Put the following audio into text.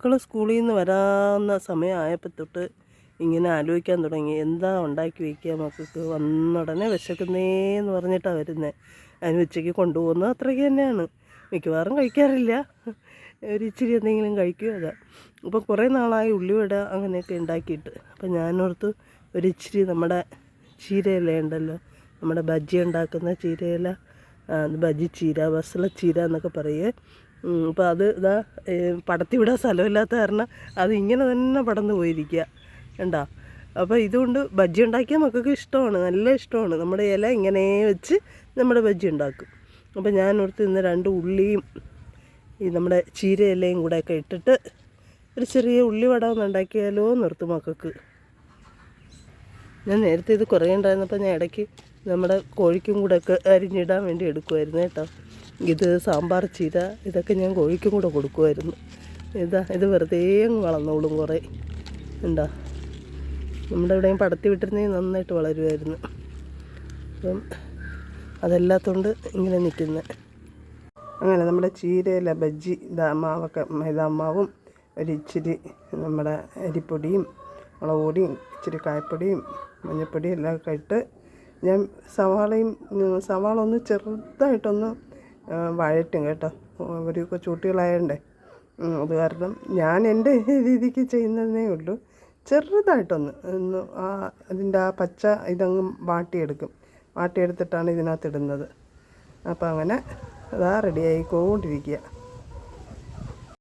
മക്കൾ സ്കൂളിൽ നിന്ന് വരാവുന്ന സമയമായപ്പോൾ തൊട്ട് ഇങ്ങനെ ആലോചിക്കാൻ തുടങ്ങി, എന്താ ഉണ്ടാക്കി വയ്ക്കുക മക്കൾക്ക്. വന്നുടനെ വിശക്കുന്നേന്ന് പറഞ്ഞിട്ടാണ് വരുന്നത്. അതിന് ഉച്ചയ്ക്ക് കൊണ്ടുപോകുന്നത് അത്രയ്ക്ക് തന്നെയാണ്. മിക്കവാറും കഴിക്കാറില്ല, ഒരിച്ചിരി എന്തെങ്കിലും കഴിക്കും. അതാ അപ്പോൾ കുറേ നാളായി ഉള്ളിവട അങ്ങനെയൊക്കെ ഉണ്ടാക്കിയിട്ട്. അപ്പോൾ ഞാനോർത്ത് ഒരിച്ചിരി നമ്മുടെ ചീരയില ഉണ്ടല്ലോ, നമ്മുടെ ബജ്ജി ഉണ്ടാക്കുന്ന ചീരയില, ബജ്ജി ചീര, ബസള ചീര എന്നൊക്കെ പറയുക. അപ്പോൾ അത് ഇതാ പടത്തി വിടാൻ സ്ഥലമില്ലാത്ത കാരണം അത് ഇങ്ങനെ തന്നെ പടർന്നു പോയിരിക്കുക കണ്ടോ. അപ്പോൾ ഇതുകൊണ്ട് ബജ്ജി ഉണ്ടാക്കിയാൽ മക്കൾക്ക് ഇഷ്ടമാണ്, നല്ല ഇഷ്ടമാണ്. നമ്മുടെ ഇല ഇങ്ങനെ വെച്ച് നമ്മുടെ ബജ്ജി ഉണ്ടാക്കും. അപ്പോൾ ഞാനോർത്ത് ഇന്ന് 2 ഉള്ളിയും ഈ നമ്മുടെ ചീര ഇലയും കൂടെയൊക്കെ ഇട്ടിട്ട് ഒരു ചെറിയ ഉള്ളിവട ഒന്ന് ഉണ്ടാക്കിയാലോ നിർത്തും മക്കൾക്ക്. ഞാൻ നേരത്തെ ഇത് കുറേ ഉണ്ടായിരുന്നപ്പോൾ ഞാൻ ഇടയ്ക്ക് നമ്മുടെ കോഴിക്കും കൂടെയൊക്കെ അരിഞ്ഞിടാൻ വേണ്ടി എടുക്കുമായിരുന്നു കേട്ടോ. ഇത് സാമ്പാർ ചീര, ഇതൊക്കെ ഞാൻ കോഴിക്കും കൂടെ കൊടുക്കുമായിരുന്നു. ഇത് വെറുതെ അങ്ങ് വളർന്നോളും കുറേ. എന്താ നമ്മുടെ ഇവിടെയും പടത്തി വിട്ടിരുന്നെങ്കിൽ നന്നായിട്ട് വളരുമായിരുന്നു. അപ്പം അതല്ലാത്തതുകൊണ്ട് ഇങ്ങനെ നിൽക്കുന്നത്. അങ്ങനെ നമ്മുടെ ചീരയില ബജ്ജി മാവൊക്കെ മൈദാമാവും ഒരിച്ചിരി നമ്മുടെ അരിപ്പൊടിയും മുളക് പൊടിയും ഇച്ചിരി കായപ്പൊടിയും മഞ്ഞൾപ്പൊടിയും എല്ലാം ഒക്കെ ഇട്ട് ഞാൻ സവാള ഒന്ന് ചെറുതായിട്ടൊന്ന് വഴറ്റും കേട്ടോ. ഒരു ചൂട്ടുകളായതുകൊണ്ടേ അത് കാരണം ഞാൻ എൻ്റെ രീതിക്ക് ചെയ്യുന്നതേ ഉള്ളൂ. ചെറുതായിട്ടൊന്ന് അതിൻ്റെ ആ പച്ച ഇതങ്ങ് വാട്ടിയെടുത്തിട്ടാണ് ഇതിനകത്ത് ഇടുന്നത്. അപ്പോൾ അങ്ങനെ അതാ റെഡിയായിക്കൊണ്ടിരിക്കുക.